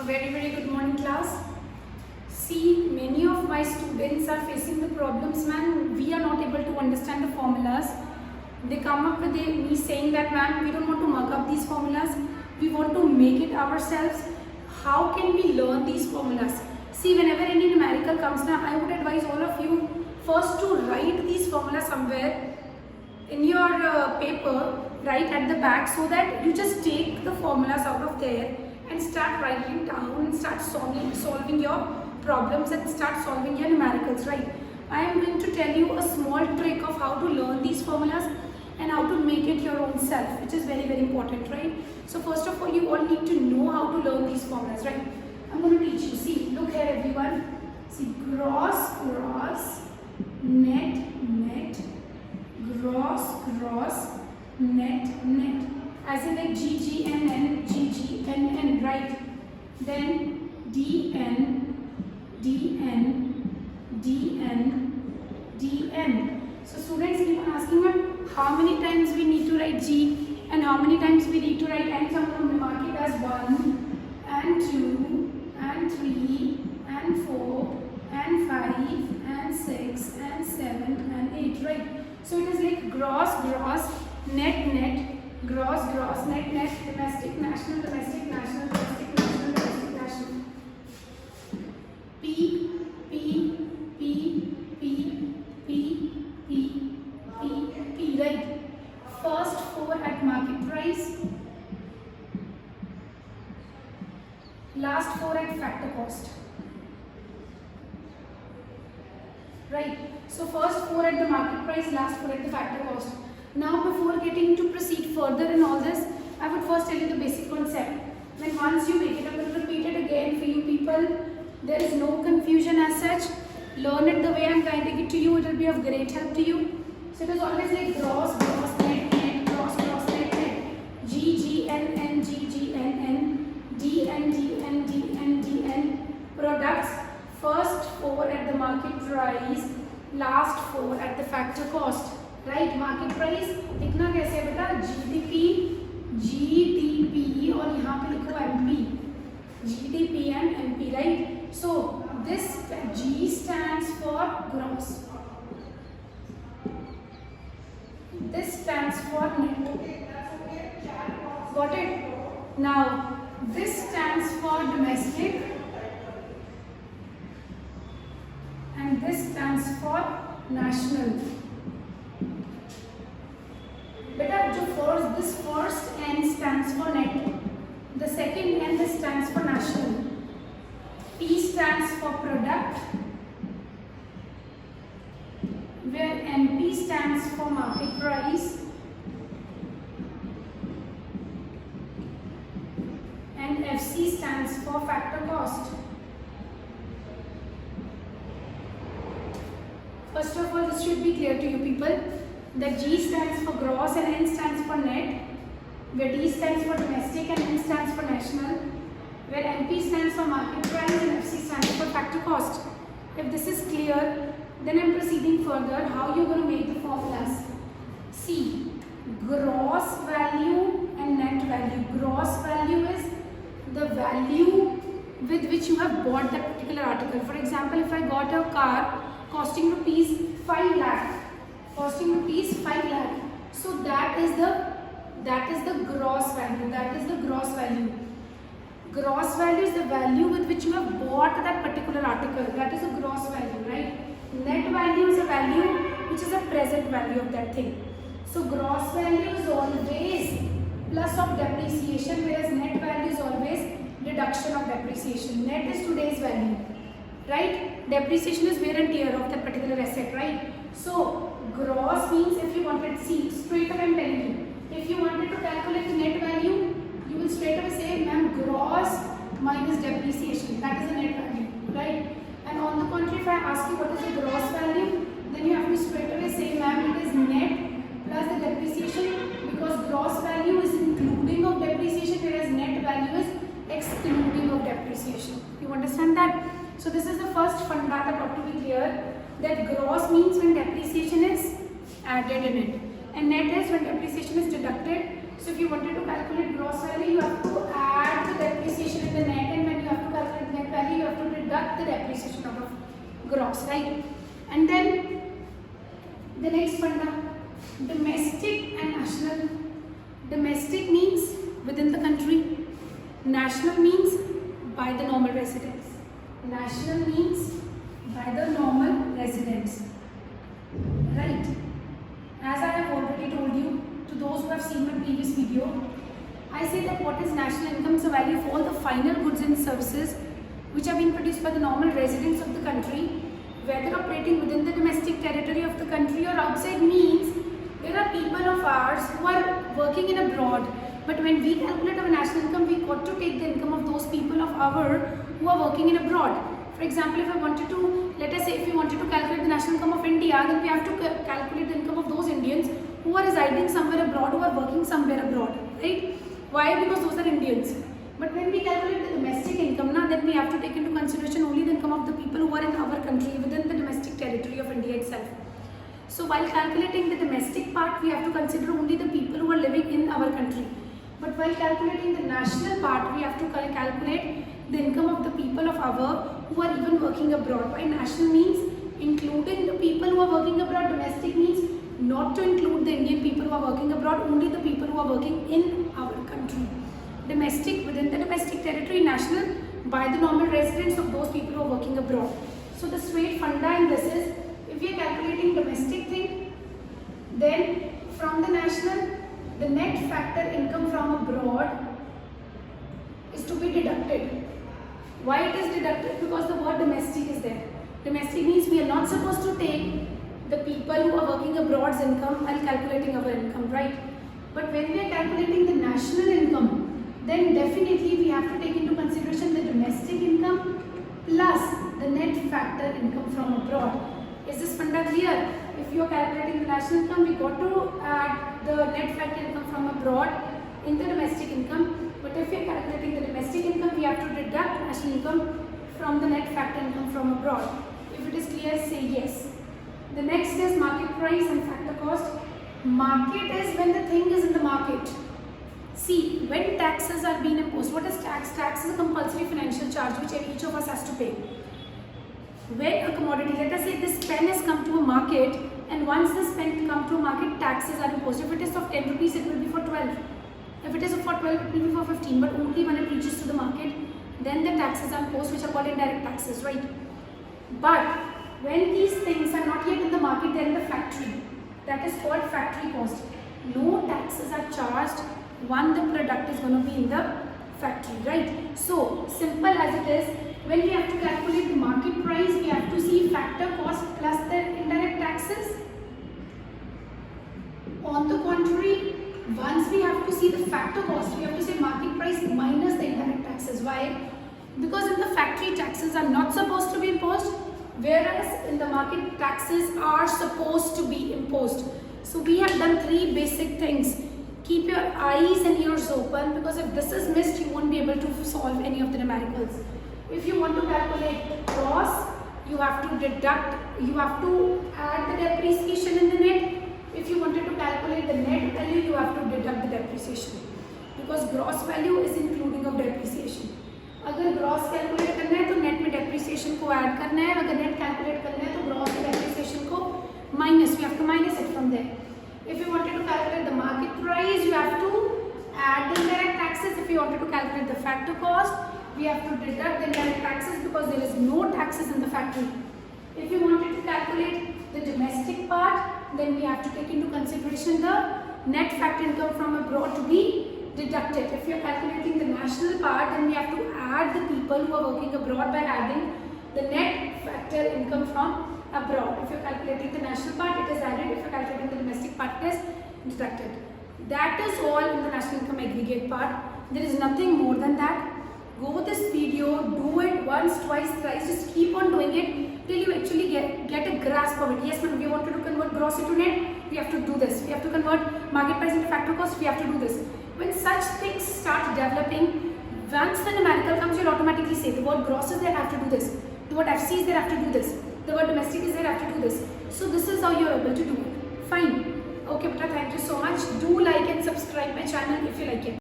A very good morning class. See, many of my students are facing the problems, man. We are not able to understand the formulas. They come up with me saying that, ma'am, we don't want to mug up these formulas. We want to make it ourselves. How can we learn these formulas? See, whenever any numerical comes now, I would advise all of you first to write these formulas somewhere in your paper, right at the back, so that you just take the formulas out of there and start writing down and start solving your problems and start solving your numericals, right? I am going to tell you a small trick of how to learn these formulas and how to make it your own self, which is very important, right? So first of all, you all need to know how to learn these formulas, right? I'm going to teach you. See, look here everyone. See, gross, net, gross, net. As in like GGNN, right? Then DN. So students keep on asking me how many times we need to write G and how many times we need to write N. So I'm going to mark it as 1 and 2 and 3 and 4 and 5 and 6 and 7 and 8, right? So it is like gross, net, gross, net, domestic, national, domestic, national. P, right? First 4 at market price, last 4 at factor cost, right? So first 4 at the market price, last 4 at the factor cost. Now before getting to proceed further in all this, I would first tell you the basic concept. Then once you make it, I will repeat it again for you people. There is no confusion as such. Learn it the way I am guiding it to you. It will be of great help to you. So it is always like gross, net, gross, net, GGNN, DN, products, first 4 at the market price, last 4 at the factor cost, right? Market price लिखना कैसे है बेटा? GDP और यहाँ पे लिखो MP, GDP and MP, right? So this G stands for gross. This stands for net. Got it? Now this stands for domestic and this stands for national. Beta, this first N stands for net. The second N stands for national. P stands for product, where NP stands for market price and FC stands for factor cost. First of all, this should be clear to you people. The G stands for gross and N stands for net, where D stands for domestic and N stands for national, where NP stands for market price and FC stands for factor cost. If this is clear, then I am proceeding further. How you are going to make the formulas? See, gross value and net value. Gross value is the value with which you have bought that particular article. For example, if I got a car costing rupees 5 lakh, so that is the gross value. Gross value is the value with which you have bought that particular article. That is a gross value, right? Net value is a value which is a present value of that thing. So gross value is always plus of depreciation, whereas net value is always reduction of depreciation. Net is today's value, right? Depreciation is wear and tear of that particular asset, right? So gross means if you wanted, see, straight away I am telling you, if you wanted to calculate the net value, you will straight away say, ma'am, gross minus depreciation, that is the net value, right? And on the contrary, if I ask you what is the gross value, then you have to straight away say, ma'am, it is net plus the depreciation, because gross value is including of depreciation, whereas net value is excluding of depreciation. You understand that? So this is the first funda that ought to be clear, that gross means when depreciation is added in it, and net is when depreciation is deducted. So if you wanted to calculate gross value, you have to add the depreciation in the net, and when you have gross, right? And then the next funda, domestic and national. Domestic means within the country. National means by the normal residents. National means by the normal residents. Right? As I have already told you, to those who have seen my previous video, I say that what is national income is the value of all the final goods and services which are being produced by the normal residents of the country, whether operating within the domestic territory of the country or outside. Means there are people of ours who are working in abroad, but when we calculate our national income, we got to take the income of those people of our who are working in abroad. For example, if I wanted to, let us say if we wanted to calculate the national income of India, then we have to calculate the income of those Indians who are residing somewhere abroad, who are working somewhere abroad, right? Why? Because those are Indians. But when we calculate the domestic income, then we have to take into consideration only the income of the people who are in our country, within the domestic territory of India itself. So while calculating the domestic part, we have to consider only the people who are living in our country. But while calculating the national part, we have to calculate the income of the people of our who are even working abroad. Why? National means including the people who are working abroad. Domestic means not to include the Indian people who are working abroad, only the people who are working in our country. Domestic within the domestic territory, national by the normal residents of those people who are working abroad. So the straight funda in this is, if we are calculating domestic thing, then from the national, the net factor income from abroad is to be deducted. Why it is deducted? Because the word domestic is there. Domestic means we are not supposed to take the people who are working abroad's income while calculating our income, right? But when we are calculating the national income, then definitely we have to take into consideration the domestic income plus the net factor income from abroad. Is this funda clear? If you are calculating the national income, we got to add the net factor income from abroad in the domestic income. But if we are calculating the domestic income, we have to deduct national income from the net factor income from abroad. If it is clear, say yes. The next is market price and factor cost. Market is when the thing is in the market. See, when taxes are being imposed, what is tax? Tax is a compulsory financial charge which each of us has to pay. When a commodity, let us say this pen has come to a market, and once this pen comes to a market, taxes are imposed. If it is of 10 rupees, it will be for 12. If it is for 12, it will be for 15. But only when it reaches to the market, then the taxes are imposed, which are called indirect taxes, right? But when these things are not yet in the market, they are in the factory. That is called factory cost. No taxes are charged when the product is going to be in the factory, right? So, simple as it is, when we have to calculate the market price, we have to see factor cost plus the indirect taxes. On the contrary, once we have to see the factor cost, we have to say market price minus the indirect taxes. Why? Because in the factory, taxes are not supposed to be imposed, whereas in the market, taxes are supposed to be imposed. So we have done three basic things. Keep your eyes and ears open, because if this is missed, you won't be able to solve any of the numericals. If you want to calculate gross, you have to deduct, you have to add the depreciation in the net. If you wanted to calculate the net value, you have to deduct the depreciation, because gross value is including of depreciation. अगर gross calculate करना है तो net में depreciation को add करना है, अगर net calculate करना है तो gross में depreciation को minus, we have to minus it from there. If you wanted to calculate the market price, you have to add the indirect taxes. If you wanted to calculate the factor cost, we have to deduct the indirect taxes, because there is no taxes in the factory. If you wanted to calculate the domestic part, then we have to take into consideration the net factor income from abroad to be deducted. If you are calculating the national part, then we have to add the people who are working abroad by adding the net factor income from abroad. If you are calculating the national part, it is added. If you are calculating the domestic part, it is deducted. That is all in the national income aggregate part. There is nothing more than that. Go this video, do it once, twice, thrice, just keep on doing it till you actually get a grasp of it. Yes, when we wanted to convert gross into net, we have to do this. We have to convert market price into factor cost, we have to do this. When such things start developing, once the numerical comes, you'll automatically say the word gross is there, I have to do this. The word FC is there, I have to do this. The word domestic is there, I have to do this. So this is how you're able to do it. Fine. Okay, Beta, thank you so much. Do like and subscribe my channel if you like it.